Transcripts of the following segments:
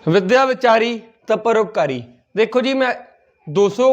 विद्या विचारी तो परोपकारी। देखो जी मैं 200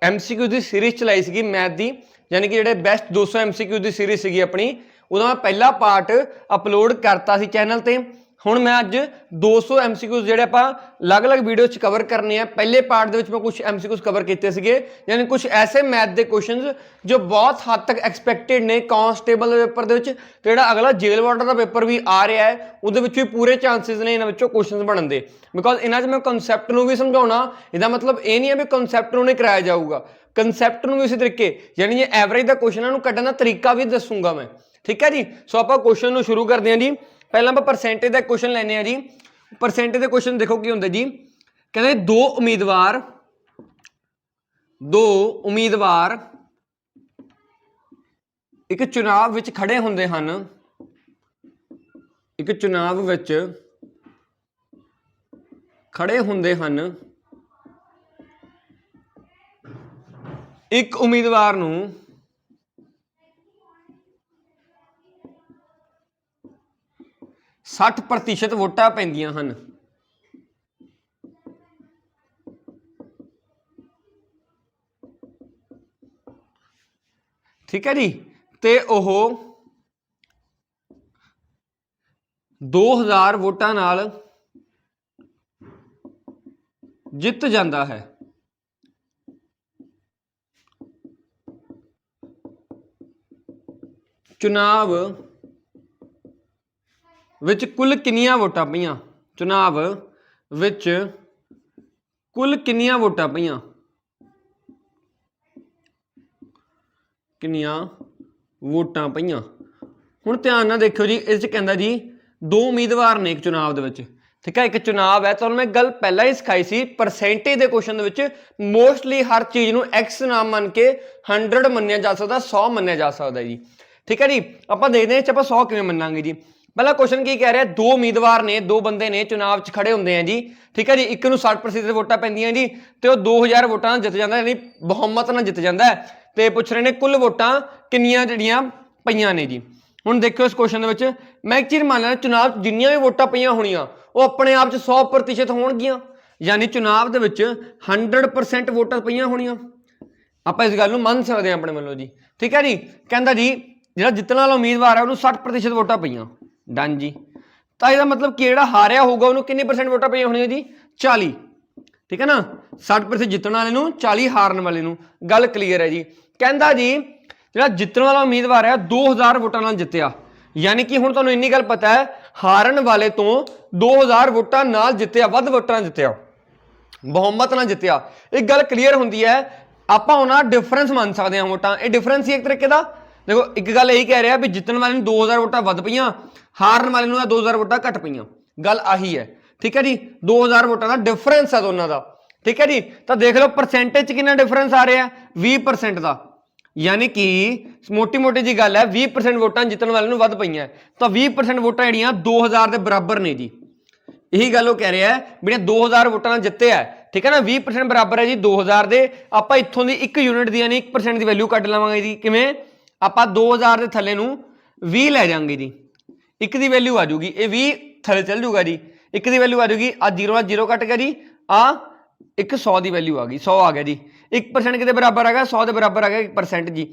MCQ की सीरीज चलाई सी मैथ की, यानी कि जो बेस्ट 200 MCQ की सीरीज सी अपनी, उदा मैं पहला पार्ट अपलोड करता सी चैनल पर। हुण मैं अज 200 MCQ जोड़े आप अलग अलग वीडियो कवर करने हैं। पहले पार्ट के मैं कुछ MCQ कवर किए, यानी कुछ ऐसे मैथ के क्वेश्चन जो बहुत हद तक एक्सपैक्टेड ने कांस्टेबल पेपर के, तो जो अगला जेल वार्डर का पेपर भी आ रहा है वो भी पूरे चांसिस ने इन्होंने क्वेश्चन बनने के, बिकॉज इन्होंने मैं कंसैप्ट भी समझाना। इसका मतलब ये नहीं है भी कंसैप्ट नहीं कराया जाऊगा, कंसैप्ट भी उसी तरीके, यानी ये एवरेज का क्वेश्चन कढ़ने का तरीका भी दसूंगा मैं। ठीक है जी। सो आप क्वेश्चन शुरू करते हैं जी। पहला आप परसेंटेज का क्वेश्चन लेने हैं जी। परसेंटेज का क्वेश्चन देखो की होंगे जी, कहते दो उम्मीदवार एक चुनाव विच खड़े होंदे हन, एक चुनाव विच खड़े होंदे हन, एक उम्मीदवार नूं 60% वोटां पैंदियां हन। ठीक है जी। ते ओह 2000 वोटां नाल जित जाता है। चुनाव विच कुल कितनियां वोटां पईयां, चुनाव विच कुल कितनियां वोटां पईयां, कितनियां वोटां पईयां। हुण ध्यान नाल देखियो जी, इस कहंदा जी दो उम्मीदवार ने एक चुनाव दे विच। ठीक है, एक चुनाव है। तो मैं गल पहला ही सिखाई सी, परसेंटेज के क्वेश्चन के मोस्टली हर चीज़ को एक्स ना मन के 100 मन्निया जा सकता, 100 मन्निया जा सकता जी। ठीक है जी। आप देखते हैं आप 100 किवें मनांगे जी। पहला क्वेश्चन की कह रहा है, दो उम्मीदवार ने, दो बंदे ने चुनाव च खड़े होंगे हैं जी। ठीक है जी। एक नूं 60% वोटां पैंदियां जी, तो 2000 वोटां जित जाता, यानी बहुमत नाल जित जाता है। तो पुछ रहे हैं कुल वोटां कितनियां जिहड़ियां पईयां ने जी। हुण देखो इस क्वेश्चन दे विच मैं एक चीज़ मान लेना, चुनाव जिन्नियां भी वोटां पईयां होणियां वो अपने आप 100% होणगियां, यानी चुनाव दे विच 100% वोटां पईयां होणियां। आप इस गल नूं मन सकते हैं अपने वालों जी। ठीक है जी। कहता जी जो जितने वाला उम्मीदवार है उन्होंने 60% वोटां पईयां, डन जी। तो इसका मतलब कि जो हारिया होगा उन्होंने कितनी % वोटां पईयां होणियां जी, 40। ठीक है ना, 60% जितने वाले नूं, 40 हारन वाले नूं। गल क्लीयर है जी। कहता जी जो जितने वाला उम्मीदवार है 2000 वोटां नाल जितया, यानी कि हुण तुहानूं इन्नी गल पता है हारन वाले तो 2000 वोटां नाल जितया, वध वोटां नाल जितया, बहुमत नाल जितया। एक गल क्लीयर होंदी है, आपां उहनां डिफरेंस मान सकते हैं वोटां, ये डिफरेंस ही एक तरीके का। देखो एक गल यही कह रहा भी जितने वाले 2000 वोटां वध पईयां, हारन वाले नूं 2000 वोटां घट पईयां, गल आही है। ठीक है जी। 2000 वोटां का डिफरेंस है दोनों का। ठीक है जी। तो देख लो परसेंटेज कितना डिफरेंस आ रहा है, 20% का, यानी कि मोटी मोटी जी गल है 20% वोटां जितने वाले वध पईयां, तो 20% वोटां जिहड़ियां 2000 के बराबर ने जी। यही गल वो कह रहा है भी 2000 वोटां जिते है। ठीक है ना, 20% बराबर है जी 2000 के। आप इत्थों की 1 यूनिट की यानी 1% की वैल्यू कट लवांगे जी। किवें आप 2000 के थले नूं 20 लै जाएंगे जी, 1 की वैल्यू आ जाऊगी, ये 20 थले चल जूगा जी, 1 की वैल्यू आ जाऊगी, आ 0 कट गया जी, आ 100 की वैल्यू आ गई, 100 आ गया जी। 1% के बराबर आ गया, 100 के बराबर आ गया 1% जी।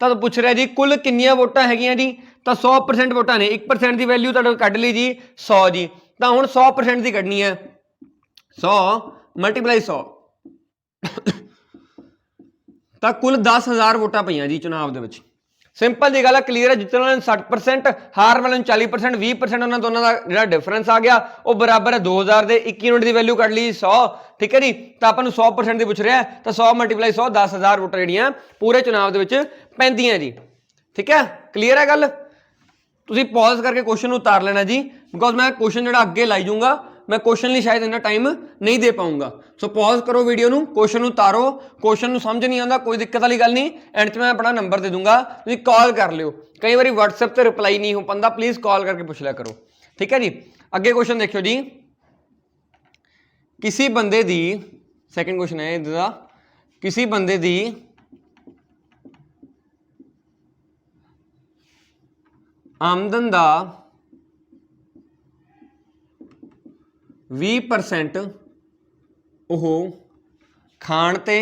तो पूछ रहा जी कुल कितनियां वोटां हैगियां जी, तो 100% वोटां ने, 1% की वैल्यू तो कढ़ ली जी 100 जी। तो हुण 100% की कढ़नी है, 100 मल्टीप्लाई 100 तो कुल 10,000 वोटां पईयां जी चुनाव दे विच। सिंपल जी गल है, क्लीयर है। जितने वाले 60%, हार वाले 40%, 20% उन्होंने दोनों का जो डिफरेंस आ गया वो बराबर है 2000 के। 1 यूनिट की वैल्यू कट ली 100। ठीक है जी। तो आपको 100% की पूछ रहा है, तो 100 मल्टीप्लाई 100, 10,000 वोटां जिहड़ियां पूरे चुनाव दे विच पैंदियां जी। ठीक है, क्लीयर है गल। तुसीं पॉज करके क्वेश्चन उतार लेना जी, बिकॉज मैं क्वेश्चन जो अगे लाई जाऊँगा, मैं क्वेश्चन लिए शायद इन्ना टाइम नहीं दे पाऊंगा। सो पॉज करो वीडियो नूं, क्वेश्चन उतारो, क्वेश्चन नूं समझ नहीं आता कोई दिक्कत वाली गल नहीं, एंड च मैं अपना नंबर दे दूंगा, तुसीं कॉल कर लियो। कई बार व्हाट्सएप से रिप्लाई नहीं हो पाता, प्लीज़ कॉल करके पूछ लिया करो। ठीक है जी। अगे क्वेश्चन देखियो जी, किसी बंदे दी, सैकेंड क्वेश्चन है इहदा, किसी बंदे दी आमदन दा 20% ਉਹ ਖਾਣ ਤੇ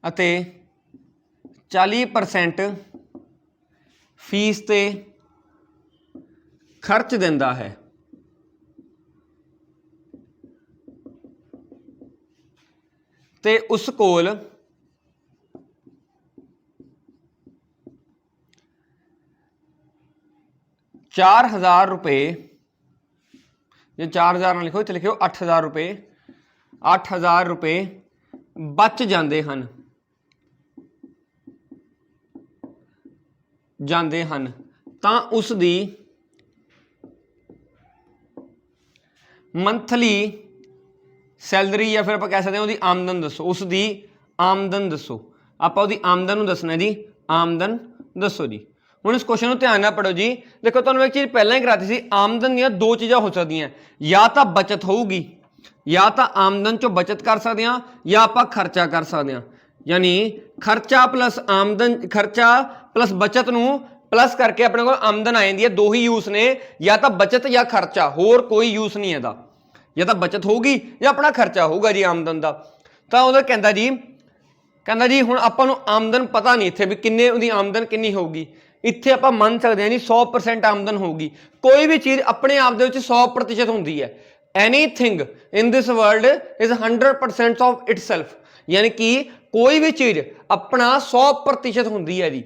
ਅਤੇ 40% ਫੀਸ ਤੇ ਖਰਚ ਦਿੰਦਾ ਹੈ। ਤੇ ਉਸ ਕੋਲ 4000 रुपए, ਜੇ 4000 ਨਾਲ ਲਿਖੋ ਇੱਥੇ ਲਿਖਿਓ 8000 रुपए, 8000 रुपए ਬਚ ਜਾਂਦੇ ਹਨ ਤਾਂ ਉਸ ਦੀ ਮੰਥਲੀ ਸੈਲਰੀ ਜਾਂ ਫਿਰ ਆਪਾਂ ਕਹਿ ਸਕਦੇ ਹਾਂ ਉਹਦੀ ਆਮਦਨ ਦੱਸੋ। ਉਸ ਦੀ ਆਮਦਨ ਦੱਸੋ, ਆਪਾਂ ਉਹਦੀ ਆਮਦਨ ਨੂੰ ਦੱਸਣਾ ਜੀ। ਆਮਦਨ ਦੱਸੋ ਜੀ। ਹੁਣ ਇਸ ਕੁਐਸਚਨ ਨੂੰ ਧਿਆਨ ਨਾਲ ਪੜ੍ਹੋ ਜੀ। ਦੇਖੋ ਤੁਹਾਨੂੰ ਇੱਕ ਚੀਜ਼ ਪਹਿਲਾਂ ਹੀ ਕਰਾਤੀ ਸੀ, ਆਮਦਨ ਦੀਆਂ ਦੋ ਚੀਜ਼ਾਂ ਹੋ ਸਕਦੀਆਂ, ਜਾਂ ਤਾਂ ਬਚਤ ਹੋਊਗੀ, ਜਾਂ ਤਾਂ ਆਮਦਨ ਚੋਂ ਬਚਤ ਕਰ ਸਕਦੇ ਹਾਂ, ਜਾਂ ਆਪਾਂ ਖਰਚਾ ਕਰ ਸਕਦੇ ਹਾਂ। यानी खर्चा प्लस आमदन, खर्चा प्लस बचत नूं प्लस करके अपने को आमदन आ जाती है। दो ही यूज ने, या तो बचत या खर्चा, होर कोई यूज नहीं है। या तो बचत होगी या अपना खर्चा होगा जी आमदन का। तो उधर कहता जी हुण आपां नूं आमदन पता नहीं इत्थे भी किन्ने उहदी आमदन किन्नी होगी। इत्थे आपां मन सकते हैं जी 100% आमदन होगी। कोई भी चीज़ अपने आप दे विच 100% होंदी है। Anything in this world is 100% of itself, यानी कि कोई भी चीज़ अपना 100% होंदी है जी।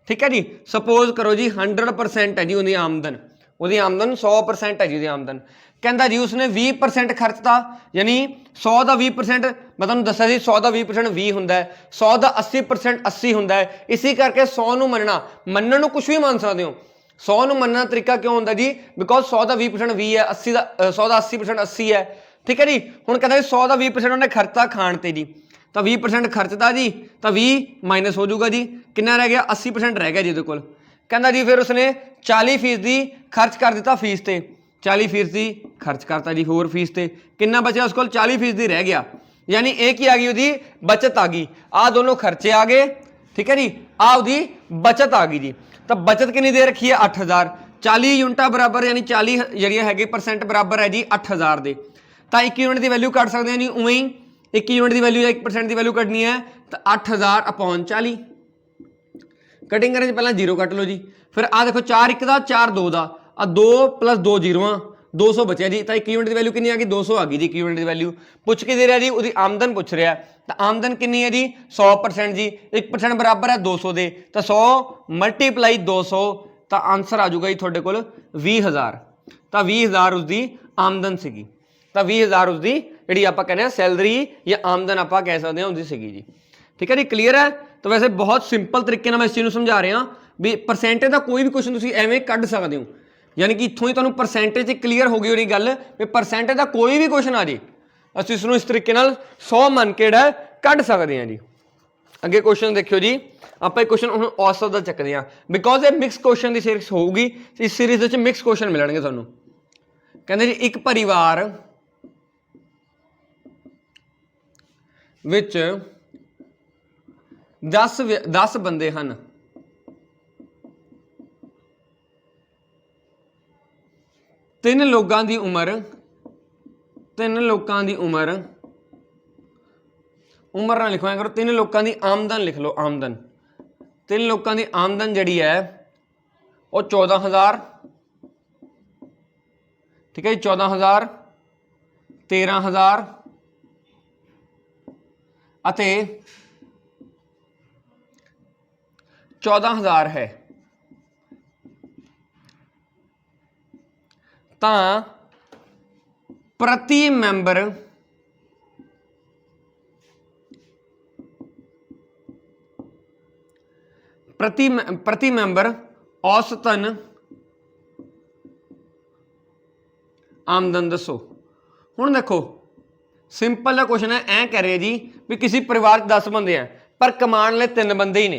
ठीक है जी। सपोज करो जी 100% है जी उहदी आमदन, 100% है जी उहदी आमदन। कहता जी उसने 20% खर्चता, यानी 100 का 20%, मैं तुहानूं दस्सिया सी 100 का 20% 20 हुंदा है, 100 का 80% 80 हुंदा है। इसी करके 100 नूं मनण नूं कुछ भी मान सकते हो। 100 नूं मनण दा तरीका क्यों हुंदा जी, बिकॉज 100 का 20% 20 है, 100 का 80% 80 है। ठीक है जी। हुण कहता जी 100 का 20% उन्हें खर्चता खाण ते जी, तो 20% खर्चता जी, तो 20 माइनस हो जाऊगा जी, कितना रह गया 80% रह गया जी उहदे कोल। कहता जी फिर उसने 40% खर्च कर दिता फीस ते, 40% खर्च करता जी होर फीस ते, कितना बचा उसको 40% रह गया। यानी एक ही आ गई उसकी बचत आ गई। आ दोनों खर्चे आ गए, ठीक है जी, आ उसकी बचत आ गई जी। तो बचत कितनी दे रखी है 8000, 40 यूनिटा बराबर, यानी 40 जड़ियाँ है परसेंट बराबर है जी 8000 के। तो 1 यूनिट की वैल्यू कट सकते हैं जी, उवें ही 1 यूनिट की वैल्यू या 1% की वैल्यू कटनी है, तो 8000/40 कटिंग करने से पहले 0 कट लो जी। फिर आ देखो 4 1 का 4 2 का, 2 + 2 0 200 बचा जी। तो 1 यूनिट की वैल्यू कितनी आ गई 200 आ गई जी। 1 यूनिट की वैल्यू पूछ के दे रहा जी, उसकी आमदन पूछ रहा है। तो आमदन कितनी है जी 100% जी, 1% बराबर है 200 के, तो 100 × 200, तो आंसर आ जाऊगा जी थोड़े को 20000। तो 20000 उसकी आमदन सी। तो 20000 उसकी जी आप कहने सैलरी या आमदन आप कह सकते हैं उसकी सी जी। ठीक है जी। क्लीयर है। तो वैसे बहुत सिंपल तरीके मैं इस चीज़ को समझा रहा भी परसेंटेज का कोई भी क्वेश्चन तुम एवं कढ़ सकते हो, यानी कि इतों ही तुम्हें परसेंटेज क्लीयर हो गई होनी गल भी परसेंटेज का कोई भी क्वेश्चन आ जाए असं इसको इस तरीके 100 मन के कढ़ सकते हैं जी। अगे क्वेश्चन देखियो जी, आप क्वेश्चन हम औसत का चकते हैं, बिकॉज ये मिक्स क्वेश्चन की सीरीज होगी। इस सीरीज मिक्स क्वेश्चन मिलणगे तुहानूं। कहते जी एक परिवार विच 10 बंदे हैं, 3 लोगों की उम्र ना लिखो करो, 3 लोगों की आमदन लिख लो। आमदन 3 लोगों की आमदन जी है वो 14000, ठीक है जी, 14000, 13000 अते 14000 है। तो प्रति मैंबर औसतन आमदन दसो। हुण देखो सिंपल का क्वेश्चन है, ऐ कह रहे जी भी किसी परिवार 10 बंदे हैं पर कमाने लिए 3 बंदे ही ने,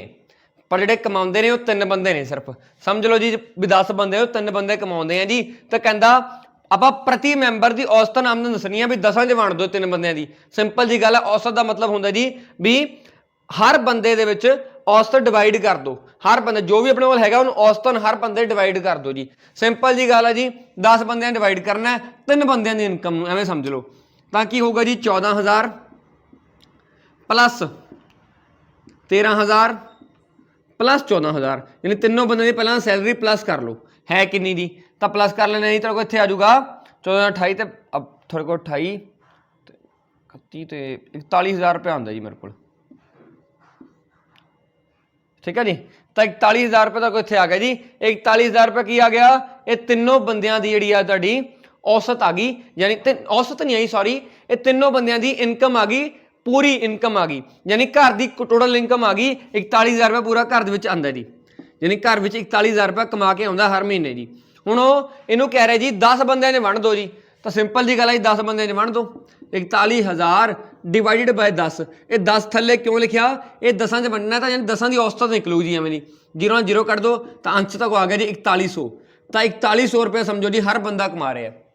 पर जोड़े कमाते हैं वो 3 बंदे ने सिर्फ। समझ लो जी भी 10 बंदे हो 3 बंदे कमाते हैं जी। तो कहता आप प्रति मैंबर की औसतन आमदन दसनी है भी 10 च वंड दो 3 बंद की। सिंपल जी गल है। औसत का मतलब होंगे जी भी हर बंदे दे विच औसत डिवाइड कर दो, हर बंदे जो भी अपने कोल हैगा उन्हें औसतन हर बंदे डिवाइड कर दो जी। सिंपल जी गल है जी, 10 बंदे डिवाइड करना है 3 बंदों की इनकम एवं समझ लो, तो की होगा जी 14,000 प्लस 13,000 प्लस 14,000, यानी तीनों बंदों की पहला सैलरी प्लस कर लो है कि जी, तो प्लस कर लेना जी, तेरे को इतने आ जाऊगा 14, 28 तो अब थोड़े को 28 31 तो 41,000 रुपया आता जी मेरे को, ठीक है जी। तो 41,000 रुपये तक इतने आ गया जी। 41,000 रुपये की आ गया, ये तीनों बंदियां दी जी तुहाडी औसत आ गई, यानी औसत नहीं आई सॉरी, ये तीनों बंदियां दी इनकम आ गई, पूरी इनकम आ गई, यानी घर की टोटल इनकम आ गई 41,000 रुपये पूरा घर के आता जी, यानी घर में 41,000 रुपया कमा के आता हर महीने जी। हुण इनू कह रहे जी 10 बंदे ने वंड दो जी, तो सिंपल जी गल है 10 बंदे ने वंड दो, 41,000 डिवाइडेड बाय 10, ये 10 थले क्यों लिखा, ये 10 च वंडना तो यानी 10 की औसत निकलू जी, एवं जी 0 0 कट दो तो अंश तक आ गया जी 4100, तो 4100 रुपये समझो जी हर बंदा कमा रहा है।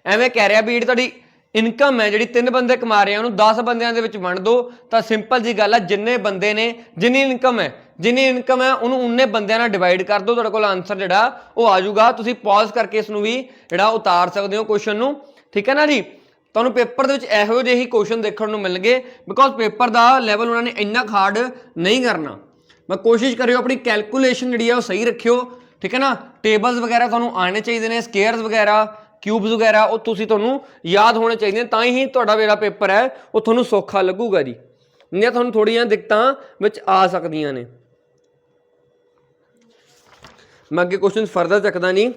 एवं कह रहा भी जी इनकम है जी 3 बंदे कमा रहे हैं उन्होंने 10 बंद वंड दो, तो सिंपल जी गल है जिन्ने बंदे ने जिन्नी इनकम है उन्होंने उन्ने बंदे डिवाइड कर दो, तुहाडे कोल आंसर जिहड़ा वो आ जाऊगा। तुसीं पॉज करके इसनूं भी जिहड़ा उतार सकते हो क्वेश्चन नूं, ठीक है ना जी। तुहानूं पेपर दे विच इहो जिहे ही क्वेश्चन देखने को मिलणगे, बिकॉज पेपर का लैवल उन्होंने इन्ना हार्ड नहीं करना। मैं कोशिश करियो अपनी कैलकुलेशन जी सही रखियो, ठीक है ना। टेबल्स वगैरह तुहानूं आने चाहिए ने, स्केयर्स वगैरह क्यूब्स वगैरह वो तुहानूं याद होने चाहिए, तां ही तुहाडा जिहड़ा पेपर है वो तुहानूं सौखा लगूगा जी, नहीं तुहानूं थोड़ियां दिक्कतां विच आ सकदियां ने। मैं अगे क्वेश्चन फरदर चकदा नहीं।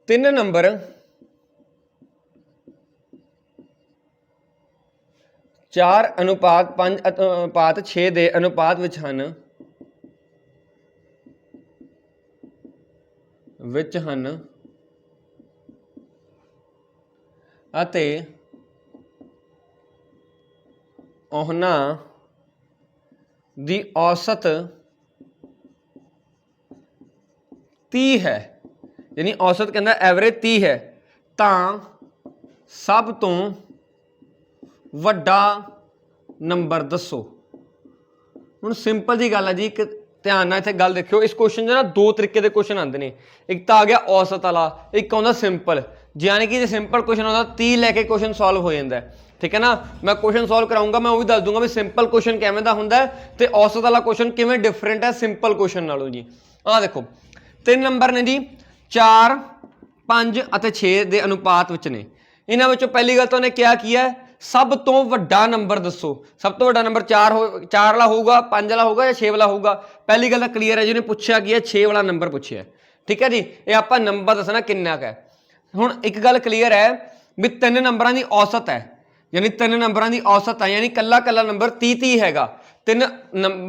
3 नंबर 4:5:6 ਦੇ अनुपात ਵਿੱਚ ਹਨ ਅਤੇ ਉਹਨਾਂ ਦੀ औसत 30 है, यानी औसत कहता एवरेज 30 है, तो सब तो वड्डा नंबर दसो। हुण सिंपल जी गल है जी, एक ध्यान नाल इत्थे गल देखियो, इस क्वेश्चन ना 2 तरीके के क्वेश्चन आते हैं, एक तो आ गया औसत वाला, एक आउंदा सिंपल, यानी कि जो सिंपल क्वेश्चन आता 30 लैके क्वेश्चन सॉल्व हो जाता है, ठीक है ना। मैं क्वेश्चन सॉल्व कराऊंगा, मैं वो भी दस दूंगा भी सिंपल क्वेश्चन किवें दा हुंदा है ते औसत वाला क्वेश्चन किवें डिफरेंट है सिंपल क्वेश्चन नालों जी। आ देखो 3 नंबर ने जी 4, 5 और 6 के अनुपात विच ने, इन्हां विचों पहली गल तो उन्हें क्या किया, सब तो वड्डा नंबर दसो। सब तो वड्डा नंबर 4 वाला होगा, 5 वाला होगा या 6 वाला होगा। पहली गल क्लीयर है जी, उन्हें पूछा कि 6 वाला नंबर पूछा, ठीक है जी। ये आप नंबर दसना किन्ना है। हुण एक गल क्लीयर है भी 3 नंबरों की औसत है, यानी 3 नंबरों की औसत है, यानी कला कला नंबर 30 हैगा। 3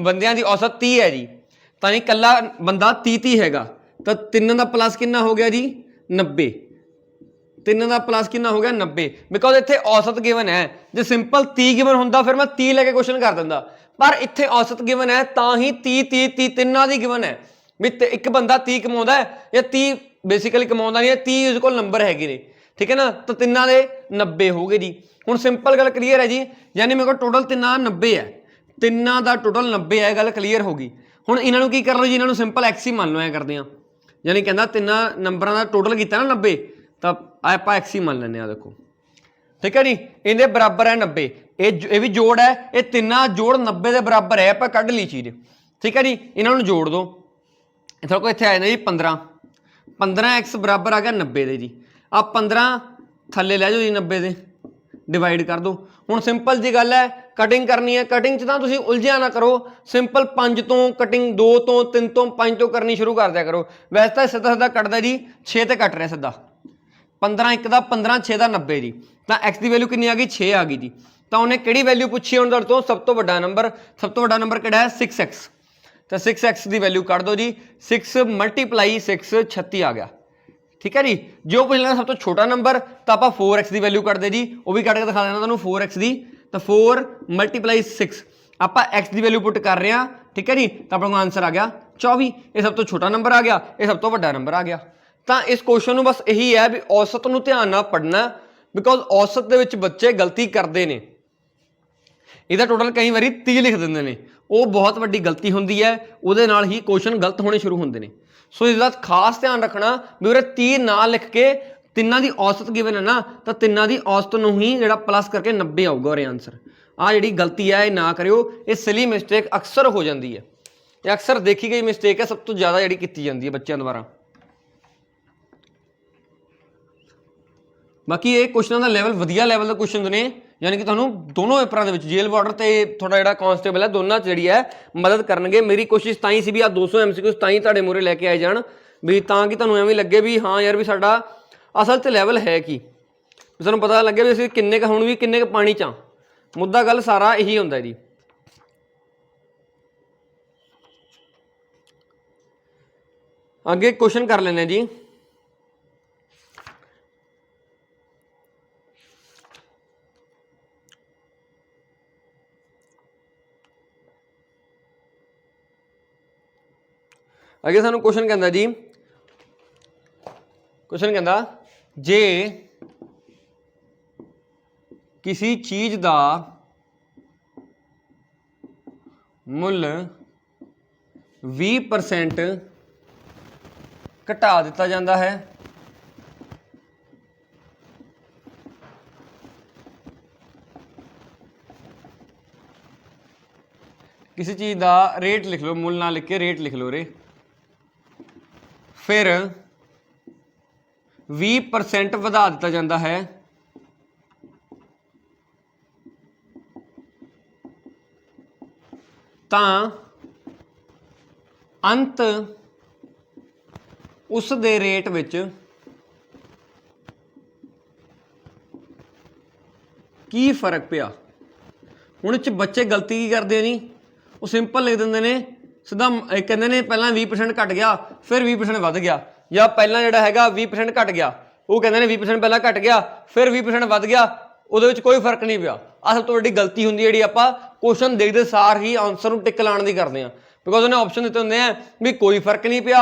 बंदियां की औसत 30 है जी, तो नहीं कला बंदा 30 हैगा, तो 3 का प्लस कितना हो गया जी 90। 3 का प्लस कितना हो गया 90, बिकॉज इतने औसत गिवन है। जो सिंपल 30 गिवन होंदा फिर मैं 30 लैके क्वेश्चन कर दिंदा, पर इतने औसत गिवन है तो ही 30 तीनों की गिवन है भी एक बंदा 30 कमाउंदा है या 30 बेसिकली कमाउंदा नहीं है, 30 उसके कोल नंबर है ने, ठीक है ना। तो तिना के 90 हो गए जी। हुण सिंपल गल क्लीयर है जी, यानी मेरे को टोटल 3 90 है, 3 का टोटल 90 है, गल क्लीयर होगी। हुण इन्हों की कर लो जी, इन्हों सिंपल एक्स ही मान लो, ऐ करते हैं, यानी कहता 3 नंबरों का टोटल किया ना 90, तो आप एक्स ही मान लें। देखो ठीक है जी, इहदे बराबर है 90, ये भी जोड़ है, ये 3 जोड़ 90 के बराबर है, आप कढ़ ली चीज़, ठीक है जी। इन्हों जोड़ दो, इतने को इतने आ जाए जी 15 एक्स बराबर आ गया 90 के जी। आप 15 थले लै जाओ जी 90 के, डिवाइड कर दो। हुण सिंपल जी गल है, कटिंग करनी है, कटिंग च तुसीं उलझिया ना करो, सिंपल 5 तो कटिंग 2 तो 3 तो 5 तो करनी शुरू कर दिया करो। वैसे तो सीधा सीधा कटदा जी 6 तो कट रहा सीधा, 15 1 का 15 6 का 90 जी, तो एक्स की वैल्यू कितनी आ गई 6 आ गई जी। तो उन्हें किहड़ी वैल्यू पूछी है तो सब तो वड्डा नंबर, सब तो वड्डा नंबर किहड़ा है 6x, तो 6x की वैल्यू कट दो जी, 6 × 6 36 आ गया, ठीक है जी। जो पूछ लेना सब तो छोटा नंबर, तो आप 4x की वैल्यू कटते जी, वो भी कट के दिखा देना तुहानूं 4x की, तो 4 × 6 आप एक्स की वैल्यू पुट कर रहे हैं, ठीक है जी। तो अपना आंसर आ गया 24, ये सब तो छोटा नंबर आ गया, ये सब तो वड्डा नंबर आ गया। तो इस क्वेश्चन में बस यही है भी औसत नूं ध्यान नाल पढ़ना, ਬਿਕੋਜ਼ ਔਸਤ ਦੇ ਵਿੱਚ ਬੱਚੇ ਗਲਤੀ ਕਰਦੇ ਨੇ, ਇਹਦਾ ਟੋਟਲ ਕਈ ਵਾਰੀ 30 ਲਿਖ ਦਿੰਦੇ ਨੇ, ਉਹ ਬਹੁਤ ਵੱਡੀ ਗਲਤੀ ਹੁੰਦੀ ਹੈ, ਉਹਦੇ ਨਾਲ ਹੀ ਕੁਐਸਚਨ ਗਲਤ ਹੋਣੇ ਸ਼ੁਰੂ ਹੁੰਦੇ ਨੇ। ਸੋ ਇਸ ਦਾ ਖਾਸ ਧਿਆਨ ਰੱਖਣਾ ਵੀ ਉਰੇ 30 ਨਾ ਲਿਖ ਕੇ ਤਿੰਨਾਂ ਦੀ ਔਸਤ ਗਿਵਨ ਹੈ ਨਾ, ਤਾਂ ਤਿੰਨਾਂ ਦੀ ਔਸਤ ਨੂੰ ਹੀ ਜਿਹੜਾ ਪਲੱਸ ਕਰਕੇ 90 ਆਊਗਾ ਉਰੇ ਆਨਸਰ। ਆਹ ਜਿਹੜੀ ਗਲਤੀ ਹੈ ਇਹ ਨਾ ਕਰਿਓ, ਇਹ ਸਿਲੀ ਮਿਸਟੇਕ ਅਕਸਰ ਹੋ ਜਾਂਦੀ ਹੈ, ਇਹ ਅਕਸਰ ਦੇਖੀ ਗਈ ਮਿਸਟੇਕ ਹੈ, ਸਭ ਤੋਂ ਜ਼ਿਆਦਾ ਜਿਹੜੀ ਕੀਤੀ ਜਾਂਦੀ ਹੈ ਬੱਚਿਆਂ ਦੁਆਰਾ। ਬਾਕੀ ਇਹ ਕੁਐਸਚਨਾਂ ਦਾ ਲੈਵਲ ਵਧੀਆ ਲੈਵਲ ਦਾ ਕੁਐਸਚਨ ਨੇ, ਯਾਨੀ ਕਿ ਤੁਹਾਨੂੰ ਦੋਨੋਂ ਪੇਪਰਾਂ ਦੇ ਵਿੱਚ ਜੇਲ੍ਹ ਵਾਰਡਰ ਤੇ ਤੁਹਾਡਾ ਜਿਹੜਾ ਕਾਂਸਟੇਬਲ ਹੈ ਦੋਨਾਂ 'ਚ ਜਿਹੜੀ ਹੈ ਮਦਦ ਕਰਨਗੇ। ਮੇਰੀ ਕੋਸ਼ਿਸ਼ ਤਾਂ ਹੀ ਸੀ ਵੀ ਆਹ 200 MCQs ਤਾਂ ਹੀ ਤੁਹਾਡੇ ਮੂਹਰੇ ਲੈ ਕੇ ਆਏ ਜਾਣ, ਵੀ ਤਾਂ ਕਿ ਤੁਹਾਨੂੰ ਐਵੇਂ ਲੱਗੇ ਵੀ ਹਾਂ ਯਾਰ ਵੀ ਸਾਡਾ ਅਸਲ 'ਚ ਲੈਵਲ ਹੈ ਕੀ, ਸਾਨੂੰ ਪਤਾ ਲੱਗੇ ਵੀ ਅਸੀਂ ਕਿੰਨੇ ਕੁ ਹੁਣ ਵੀ ਕਿੰਨੇ ਕੁ ਪਾਣੀ 'ਚ ਆ। ਮੁੱਦਾ ਗੱਲ ਸਾਰਾ ਇਹੀ ਹੁੰਦਾ ਜੀ। ਅੱਗੇ ਕੁਐਸਚਨ ਕਰ ਲੈਂਦੇ ਜੀ। ਅੱਗੇ ਸਾਨੂੰ ਕੁਐਸਚਨ ਕਹਿੰਦਾ ਜੀ, ਕੁਐਸਚਨ ਕਹਿੰਦਾ ਜੇ किसी चीज़ का मुल 20% घटा दिता जाता है किसी चीज़ का रेट लिख लो, मुल ना लिख के रेट लिख लो रे, फिर 20% वधा दिता जाता है ਤਾਂ अंत उस दे रेट विच की फर्क पिया। हुण च बच्चे गलती की करते नहीं, वो सिंपल लिख देंगे ने सीधा, कहते ने पहला 20% घट गया फिर 20% वध गया, या पहला जिहड़ा हैगा 20% घट गया, वो कहते हैं 20% पहला घट गया फिर 20% वध गया, ਉਹਦੇ ਵਿੱਚ ਕੋਈ ਫਰਕ ਨਹੀਂ ਪਿਆ। ਆਹ ਸਭ ਤੋਂ ਵੱਡੀ ਗਲਤੀ ਹੁੰਦੀ ਹੈ ਜਿਹੜੀ ਆਪਾਂ ਕੁਐਸਚਨ ਦੇਖਦੇ ਸਾਰ ਹੀ ਆਨਸਰ ਨੂੰ ਟਿਕ ਲਾਉਣ ਦੀ ਕਰਦੇ ਹਾਂ, ਬਿਕੋਜ਼ ਉਹਨੇ ਆਪਸ਼ਨ ਦਿੱਤੇ ਹੁੰਦੇ ਆ ਵੀ ਕੋਈ ਫਰਕ ਨਹੀਂ ਪਿਆ,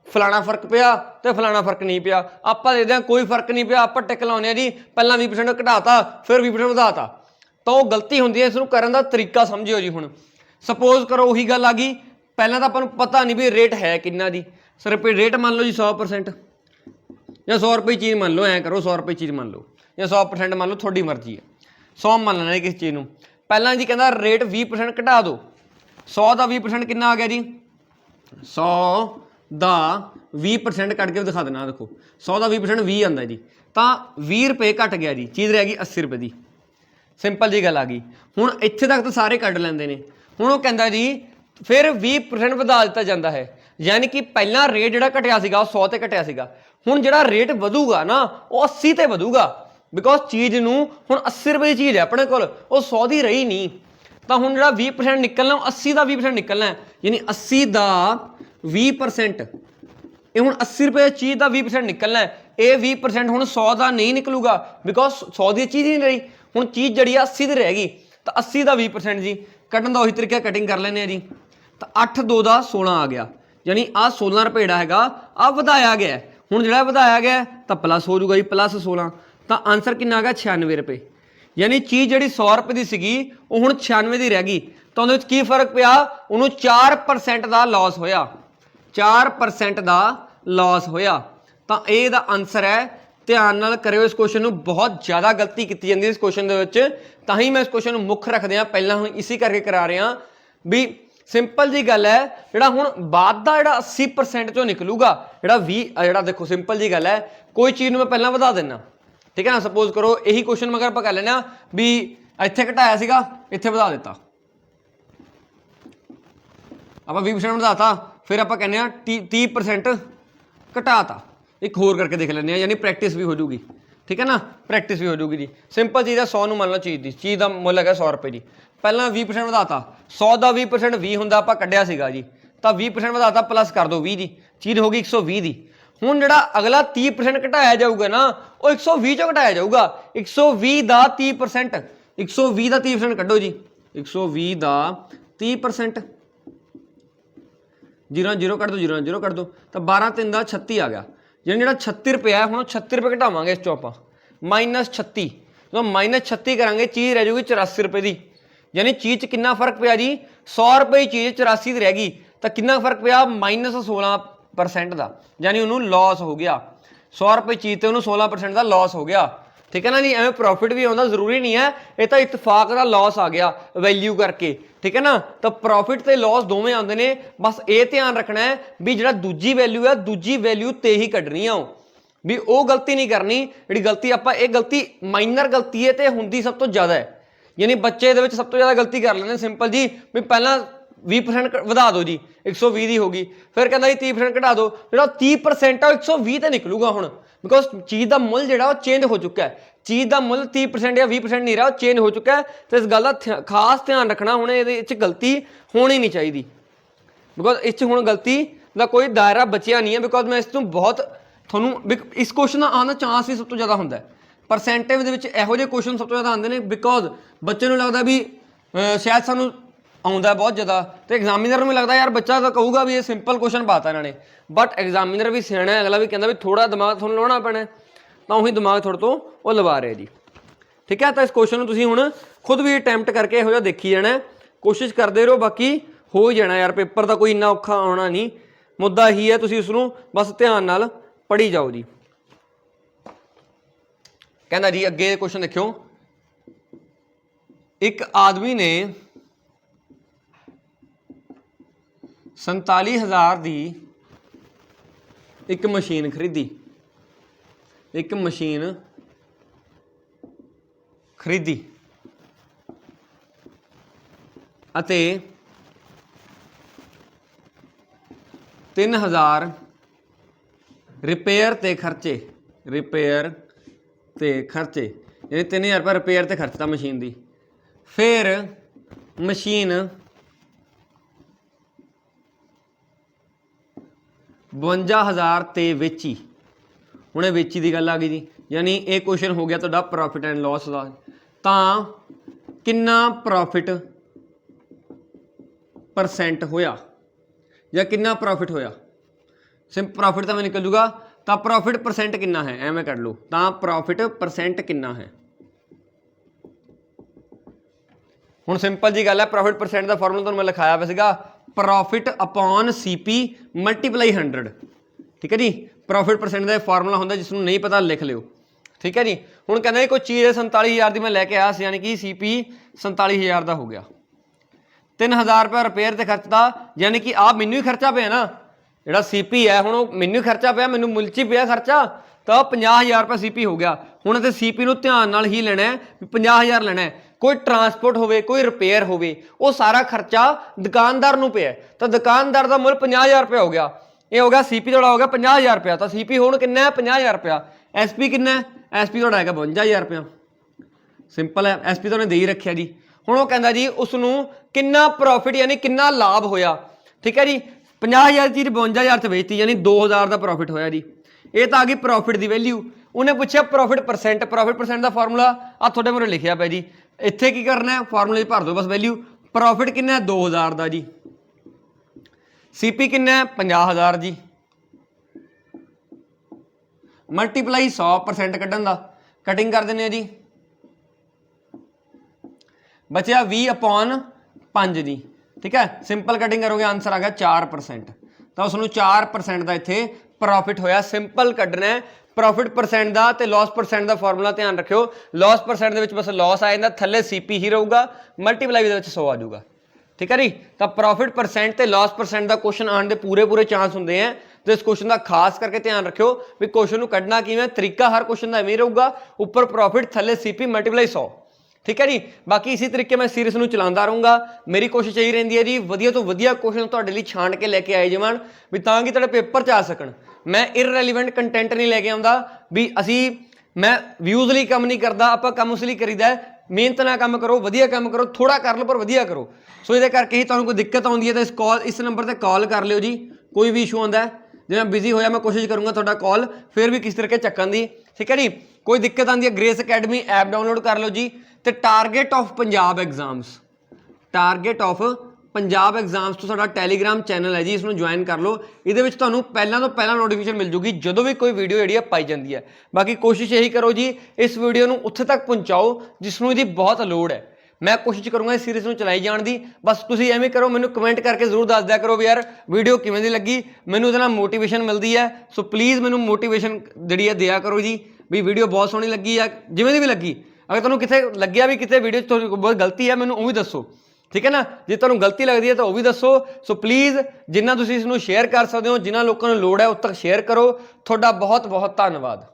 ਫਲਾਣਾ ਫਰਕ ਪਿਆ ਤੇ ਫਲਾਣਾ ਫਰਕ ਨਹੀਂ ਪਿਆ। ਆਪਾਂ ਦੇਖਦੇ ਹਾਂ ਕੋਈ ਫਰਕ ਨਹੀਂ ਪਿਆ, ਆਪਾਂ ਟਿਕ ਲਾਉਂਦੇ ਹਾਂ ਜੀ ਪਹਿਲਾਂ 20% ਘਟਾਤਾ ਫਿਰ 20% ਵਧਾਤਾ, ਤਾਂ ਉਹ ਗਲਤੀ ਹੁੰਦੀ ਹੈ। ਇਸ ਨੂੰ ਕਰਨ ਦਾ ਤਰੀਕਾ ਸਮਝਿਓ ਜੀ। ਹੁਣ ਸਪੋਜ਼ ਕਰੋ ਉਹੀ ਗੱਲ ਆ ਗਈ, ਪਹਿਲਾਂ ਤਾਂ ਆਪਾਂ ਨੂੰ ਪਤਾ ਨਹੀਂ ਵੀ ਰੇਟ ਹੈ ਕਿੰਨਾ ਦੀ, ਸਿਰਫ ਰੇਟ ਮੰਨ ਲਓ ਜੀ 100% ਜਾਂ 100 ਰੁਪਏ ਚੀਜ਼ ਮੰਨ ਲਓ, ਐਂ ਕਰੋ 100 ਰੁਪਏ ਚੀਜ਼ ਮੰਨ ਲਓ ਜਾਂ 100% ਮੰਨ ਲਓ, ਤੁਹਾਡੀ ਮਰਜ਼ੀ ਹੈ। 100 ਮੰਨ ਲੈਣਾ ਕਿਸੇ ਚੀਜ਼ ਨੂੰ। ਪਹਿਲਾਂ ਜੀ ਕਹਿੰਦਾ ਰੇਟ 20% ਘਟਾ ਦਿਓ, 100 ਦਾ 20% ਕਿੰਨਾ ਆ ਗਿਆ ਜੀ, 100 ਦਾ 20% ਕੱਢ ਕੇ ਦਿਖਾ ਦੇਣਾ। ਦੇਖੋ 100 ਦਾ 20% 20 ਆਉਂਦਾ ਜੀ, ਤਾਂ 20 ਰੁਪਏ ਘਟ ਗਿਆ ਜੀ, ਚੀਜ਼ ਰਹਿ ਗਈ 80 ਰੁਪਏ ਦੀ। ਸਿੰਪਲ ਜੀ ਗੱਲ ਆ ਗਈ। ਹੁਣ ਇੱਥੇ ਤੱਕ ਤਾਂ ਸਾਰੇ ਕੱਢ ਲੈਂਦੇ ਨੇ। ਹੁਣ ਉਹ ਕਹਿੰਦਾ ਜੀ ਫਿਰ 20% ਵਧਾ ਦਿੱਤਾ ਜਾਂਦਾ ਹੈ, ਯਾਨੀ ਕਿ ਪਹਿਲਾਂ ਰੇਟ ਜਿਹੜਾ ਘਟਿਆ ਸੀਗਾ ਉਹ 100 ਤੇ ਘਟਿਆ ਸੀਗਾ, ਹੁਣ ਜਿਹੜਾ ਰੇਟ ਵਧੂਗਾ ਨਾ ਉਹ 80 ਤੇ ਵਧੂਗਾ, ਬਿਕੋਜ਼ ਚੀਜ਼ ਨੂੰ ਹੁਣ 80 ਰੁਪਏ ਦੀ ਚੀਜ਼ ਹੈ ਆਪਣੇ ਕੋਲ, ਉਹ 100 ਦੀ ਰਹੀ ਨਹੀਂ। ਤਾਂ ਹੁਣ ਜਿਹੜਾ 20% ਨਿਕਲਣਾ ਉਹ 80 ਦਾ 20% ਨਿਕਲਣਾ ਹੈ, ਯਾਨੀ 80 ਦਾ 20%, ਇਹ ਹੁਣ 80 ਰੁਪਏ ਦੀ ਚੀਜ਼ ਦਾ 20% ਨਿਕਲਣਾ ਹੈ। ਇਹ 20% ਹੁਣ 100 ਦਾ ਨਹੀਂ ਨਿਕਲੂਗਾ, ਬਿਕੋਜ਼ 100 ਦੀ ਚੀਜ਼ ਹੀ ਨਹੀਂ ਰਹੀ, ਹੁਣ ਚੀਜ਼ ਜਿਹੜੀ ਆ 80 ਦੀ ਰਹਿ ਗਈ। ਤਾਂ 80 ਦਾ 20% ਜੀ ਕੱਢਣ ਦਾ ਉਹੀ ਤਰੀਕਾ, ਕਟਿੰਗ ਕਰ ਲੈਂਦੇ ਆ ਜੀ। ਤਾਂ 8 2 ਦਾ 16 ਆ ਗਿਆ, ਯਾਨੀ ਆਹ 16 ਰੁਪਏ ਜਿਹੜਾ ਹੈਗਾ ਆਹ ਵਧਾਇਆ ਗਿਆ। ਹੁਣ ਜਿਹੜਾ ਵਧਾਇਆ ਗਿਆ ਤਾਂ ਪਲੱਸ ਹੋ ਜਾਊਗਾ ਜੀ, ਪਲੱਸ 16, ਤਾਂ ਆਨਸਰ ਕਿੰਨਾ ਆ ਗਿਆ 96 ਰੁਪਏ। ਯਾਨੀ ਚੀਜ਼ ਜਿਹੜੀ 100 ਰੁਪਏ ਦੀ ਸੀਗੀ ਉਹ ਹੁਣ 96 ਦੀ ਰਹਿ ਗਈ। ਤਾਂ ਉਹਦੇ ਵਿੱਚ ਕੀ ਫਰਕ ਪਿਆ, ਉਹਨੂੰ 4% ਦਾ ਲਾਸ ਹੋਇਆ, 4% ਦਾ ਲਾਸ ਹੋਇਆ। ਤਾਂ ਇਹ ਦਾ ਆਨਸਰ ਹੈ। ਧਿਆਨ ਨਾਲ ਕਰਿਓ ਇਸ ਕੁਐਸਚਨ ਨੂੰ, ਬਹੁਤ ਜ਼ਿਆਦਾ ਗਲਤੀ ਕੀਤੀ ਜਾਂਦੀ ਇਸ ਕੁਐਸਚਨ ਦੇ ਵਿੱਚ, ਤਾਂ ਹੀ ਮੈਂ ਇਸ ਕੁਐਸਚਨ ਨੂੰ ਮੁੱਖ ਰੱਖਦੇ ਪਹਿਲਾਂ ਹੁਣ ਇਸੇ ਕਰਕੇ ਕਰਾ ਰਿਹਾ ਵੀ ਸਿੰਪਲ ਜੀ ਗੱਲ ਹੈ। ਜਿਹੜਾ ਹੁਣ ਬਾਅਦ ਦਾ ਜਿਹੜਾ 80% ਚੋਂ ਨਿਕਲੂਗਾ, ਜਿਹੜਾ 20 ਜਿਹੜਾ ਦੇਖੋ ਸਿੰਪਲ ਜੀ ਗੱਲ ਹੈ, ਕੋਈ ਚੀਜ਼ ਨੂੰ ਮੈਂ ਪਹਿਲਾਂ ਵਧਾ ਦਿੰਦਾ, ਠੀਕ ਹੈ ਨਾ। ਸਪੋਜ਼ ਕਰੋ ਇਹੀ ਕੁਐਸਚਨ ਮਗਰ ਆਪਾਂ ਕਰ ਲੈਂਦੇ ਹਾਂ ਵੀ ਇੱਥੇ ਘਟਾਇਆ ਸੀਗਾ ਇੱਥੇ ਵਧਾ ਦਿੱਤਾ, ਆਪਾਂ 20% ਵਧਾਤਾ, ਫਿਰ ਆਪਾਂ ਕਹਿੰਦੇ ਹਾਂ 30% ਘਟਾਤਾ। ਇੱਕ ਹੋਰ ਕਰਕੇ ਦੇਖ ਲੈਂਦੇ ਹਾਂ, ਯਾਨੀ ਪ੍ਰੈਕਟਿਸ ਵੀ ਹੋ ਜੂਗੀ, ਠੀਕ ਹੈ ਨਾ, ਪ੍ਰੈਕਟਿਸ ਵੀ ਹੋ ਜੂਗੀ ਜੀ। ਸਿੰਪਲ ਚੀਜ਼ ਹੈ, 100 ਨੂੰ ਮੰਨ ਲਓ ਚੀਜ਼ ਦਾ ਮੁੱਲ ਹੈਗਾ 100 ਰੁਪਏ ਜੀ, ਪਹਿਲਾਂ 20% ਵਧਾਤਾ, 100 ਦਾ 20% 20 ਹੁੰਦਾ, ਆਪਾਂ ਕੱਢਿਆ ਸੀਗਾ ਜੀ, ਤਾਂ 20% ਵਧਾਤਾ, ਪਲੱਸ ਕਰ ਦਿਓ 20 ਦੀ, ਚੀਜ਼ ਹੋ ਗਈ 120 ਦੀ। ਹੁਣ ਜਿਹੜਾ ਅਗਲਾ 30% ਘਟਾਇਆ ਜਾਊਗਾ ਨਾ ਉਹ 120 ਚੋਂ ਘਟਾਇਆ ਜਾਊਗਾ, 120 ਦਾ 30%, 120 ਦਾ 30% ਕੱਢੋ ਜੀ, 120 ਦਾ 30%, 0 0 ਕੱਢ ਦੋ, 0 0 ਕੱਢ ਦੋ, ਤਾਂ 12 3 ਦਾ 36 ਆ ਗਿਆ। ਜਿਹੜਾ 36 ਰੁਪਏ ਹੈ, ਹੁਣ 36 ਰੁਪਏ ਘਟਾਵਾਂਗੇ ਇਸ ਚੋਂ ਆਪਾਂ, -36 तो -36 करांगे चीज़ रह जाऊगी 84 रुपए की यानी चीज़ च कितना फर्क पिया जी 100 रुपए की चीज़ 84 रह गई तो कितना फर्क पिया -16% का यानी उन्होंने लॉस हो गया 100 रुपए चीज़ तो उन्होंने 16% का लॉस हो गया ठीक है ना जी एवं प्रॉफिट भी आता जरूरी नहीं है ये तो इतफाक का लॉस आ गया वैल्यू करके ठीक है ना तो प्रॉफिट तो लॉस दोवें आते हैं बस ये ध्यान रखना है भी जो दूजी वैल्यू है दूजी वैल्यू ते ही कढ़नी है भी वो गलती नहीं करनी जी गलती आप गलती माइनर गलती है तो होंगी सब तो ज़्यादा है यानी बच्चे ये सब तो ज़्यादा गलती कर लेंगे सिंपल जी भी पहला 20% वधा दो जी 120 की होगी फिर कहता जी 30% घटा दो जो 30% है 120 तो निकलूगा हूँ बिकॉज चीज़ का मुल जो चेंज हो चुका है चीज़ का मुल 30% या 20% नहीं रहा चेंज हो चुका है तो इस गल का खास ध्यान रखना हूँ ये गलती होनी नहीं चाहिए बिकॉज इस हूँ गलती का कोई दायरा बचिया नहीं है बिकॉज मैं इस तू बहुत थोनू इस क्वेश्चन का आने का चांस भी सब तो ज़्यादा होंगे परसेंटेज ਇਹੋ ਜਿਹੇ क्वेश्चन सब तो ज़्यादा आते हैं बिकॉज बच्चे को लगता भी शायद सानू आउंदा बहुत ज़्यादा तो एग्जामिनर में लगता यार बच्चा तो कहूगा भी ये सिंपल क्वेश्चन पाता इन्होंने बट एग्जामिनर भी सियाणा है अगला भी कहता भी थोड़ा दिमाग थोड़ा लाना पैना तो उही दिमाग थोड़े तो वो लवा रहे जी ठीक है तो इस क्वेश्चन को तुम हुण खुद भी अटैम्प्ट करके इहो जिहा देखी जाना कोशिश करते रहो बाकी हो ही जाना यार पेपर का कोई इन्ना औखा आना नहीं मुद्दा ही है तुसीं उसनूं बस ध्यान नाल पढ़ी जाओ जी कहना जी अगे क्वेश्चन देखियो एक आदमी ने 47,000 की एक मशीन खरीदी एक मशीन खरीदी अते 3,000 रिपेयर ते खर्चे यानी 3,000 रुपये रिपेयर ते खर्चता मशीन की फिर मशीन 52,000 ते वेची हुणे वेची की गल आ गई जी यानी ये क्वेश्चन हो गया तो प्रॉफिट एंड लॉस का तो कितना प्रॉफिट परसेंट होया या कितना प्रॉफिट होया प्रॉफिट तो मैं निकल जूगा तो प्रॉफिट परसेंट कितना है एवं कर लो तो प्रॉफिट परसेंट कितना है हुण सिंपल जी गल है प्रॉफिट परसेंट का फॉर्मूला तो मैं लिखाया हुआ सीगा प्रॉफिट अपॉन CP मल्टीप्लाई 100 ठीक है जी प्रॉफिट परसेंट का फॉर्मूला होंगे जिसनों नहीं पता लिख लियो ठीक है जी हुण कहना कोई चीज़ 47,000 की मैं लैके आया यानी कि CP 47,000 का हो गया 3,000 रुपया रिपेयर से खर्चता यानी कि आप मैनू ही खर्चा पे ना जो CP है हुण मैनू खर्चा पिया मैनू मुल्ची पिया खर्चा तो 50,000 रुपया CP हो गया हुण इत्थे CP नूं ध्यान नाल ही लेना है 50,000 लेना है कोई ट्रांसपोर्ट होवे कोई रिपेयर होवे वो सारा खर्चा दुकानदार नूं पिया तो दुकानदार का मुल 50,000 रुपया हो गया ये हो गया CP थोड़ा हो गया 50,000 रुपया तो CP हुण कितना है 50,000 रुपया SP कितना है SP थोड़ा है 52,000 रुपया सिंपल है SP तो उन्हें दे ही रखिया जी हुण वो कहंदा जी उसनूं कितना प्रॉफिट यानी कितना लाभ होया ठीक है जी 50,000 चीज़ 52,000 से बेचती यानी 2,000 का प्रॉफिट होया जी ये तो आ गई प्रॉफिट की वैल्यू उन्हें पूछा प्रॉफिट परसेंट का फॉर्मूला आ थोड़े मुझे लिखिया पे जी इत्थे की करना है फॉर्मूले भर दो बस वैल्यू प्रॉफिट कितना है 2,000 का जी CP कितना है 50,000 जी मल्टीप्लाई 100% कढ़न का कटिंग कर देने जी बचा 20/5 जी ठीक है सिंपल कटिंग करोगे आंसर आ गया 4% तो उसनों 4% का इत्थे प्रॉफिट होया सिंपल कढ़ना है प्रॉफिट परसेंट का तो लॉस परसेंट का फॉर्मूला ध्यान रखियो लॉस परसेंट के बस लॉस आ जाता थले CP ही रहूगा मल्टीप्लाई 100 आ जाऊगा ठीक है जी तो प्रॉफिट परसेंट तो लॉस परसेंट का क्वेश्चन आने के पूरे चांस होंगे हैं तो इस क्वेश्चन का खास करके ध्यान रखियो भी क्वेश्चन को कढ़ना किवें तरीका हर क्वेश्चन का इवें रहूगा उपर प्रॉफिट थले CP मल्टीप्लाई 100 ठीक है जी बाकी इसी तरीके मैं सीरीज़ में चलाता रहूँगा मेरी कोशिश यही रही है जी वधिया तो वधिया क्वेश्चन तुहाडे लई छाण के लैके आए जावन भी तां कि तुहाडे पेपर च आ सकण मैं इररेलीवेंट कंटेंट नहीं लैके आउंदा भी असी मैं व्यूज़ लई काम नहीं करता आपां काम उस लई करीदा है मेहनत नाल काम करो वधिया काम करो थोड़ा कर लो पर वधिया करो सो ये करके ही तुहानूं कोई दिक्कत आउंदी है तो इस नंबर पर कॉल कर लियो जी कोई भी इशू आउंदा है जो मैं बिजी होया मैं कोशिश करूँगा तुहाडा कॉल फिर भी किस तरीके चक्कण दी ठीक है जी कोई दिक्कत आती है ग्रेस अकैडमी ऐप डाउनलोड कर लो जी तो target of Punjab exams target of Punjab exams ਤੋਂ ਸਾਡਾ ਟੈਲੀਗ੍ਰਾਮ ਚੈਨਲ ਹੈ ਜੀ, ਇਸ ਨੂੰ ਜੁਆਇਨ ਕਰ ਲਓ। ਇਹਦੇ ਵਿੱਚ ਤੁਹਾਨੂੰ ਪਹਿਲਾਂ ਤੋਂ ਪਹਿਲਾਂ ਨੋਟੀਫਿਕੇਸ਼ਨ ਮਿਲ ਜੂਗੀ ਜਦੋਂ ਵੀ ਕੋਈ ਵੀਡੀਓ ਜਿਹੜੀ ਆ ਪਾਈ ਜਾਂਦੀ ਹੈ। ਬਾਕੀ ਕੋਸ਼ਿਸ਼ ਇਹੀ ਕਰੋ ਜੀ ਇਸ ਵੀਡੀਓ ਨੂੰ ਉੱਥੇ ਤੱਕ ਪਹੁੰਚਾਓ ਜਿਸ ਨੂੰ ਇਹਦੀ ਬਹੁਤ ਲੋੜ ਹੈ। ਮੈਂ ਕੋਸ਼ਿਸ਼ ਕਰੂੰਗਾ ਇਸ ਸੀਰੀਜ਼ ਨੂੰ ਚਲਾਈ ਜਾਣ ਦੀ। ਬਸ ਤੁਸੀਂ ਐਵੇਂ ਕਰੋ, ਮੈਨੂੰ ਕਮੈਂਟ ਕਰਕੇ ਜ਼ਰੂਰ ਦੱਸ ਦਿਆ ਕਰੋ ਵੀ ਯਾਰ ਵੀਡੀਓ ਕਿਵੇਂ ਦੀ ਲੱਗੀ, ਮੈਨੂੰ ਉਹਦੇ ਨਾਲ ਮੋਟੀਵੇਸ਼ਨ ਮਿਲਦੀ ਹੈ। ਸੋ ਪਲੀਜ਼ ਮੈਨੂੰ ਮੋਟੀਵੇਸ਼ਨ ਜਿਹੜੀ ਹੈ ਦਿਆ ਕਰੋ ਜੀ ਵੀ ਵੀਡੀਓ ਬਹੁਤ ਸੋਹਣੀ ਲੱਗੀ ਆ, ਜਿਵੇਂ ਦੀ ਵੀ ਲੱਗੀ। ਅਗਰ ਤੁਹਾਨੂੰ ਕਿਤੇ ਲੱਗਿਆ ਵੀ ਕਿਤੇ ਵੀਡੀਓ 'ਚ ਤੁਹਾਡੀ ਬਹੁਤ ਗਲਤੀ ਹੈ, ਮੈਨੂੰ ਉਹ ਵੀ ਦੱਸੋ, ਠੀਕ ਹੈ ਨਾ। ਜੇ ਤੁਹਾਨੂੰ ਗਲਤੀ ਲੱਗਦੀ ਹੈ ਤਾਂ ਉਹ ਵੀ ਦੱਸੋ। ਸੋ ਪਲੀਜ਼ ਜਿੰਨਾ ਤੁਸੀਂ ਇਸ ਨੂੰ ਸ਼ੇਅਰ ਕਰ ਸਕਦੇ ਹੋ, ਜਿਨ੍ਹਾਂ ਲੋਕਾਂ ਨੂੰ ਲੋੜ ਹੈ ਉਦ ਤੱਕ ਸ਼ੇਅਰ ਕਰੋ। ਤੁਹਾਡਾ ਬਹੁਤ ਬਹੁਤ ਧੰਨਵਾਦ।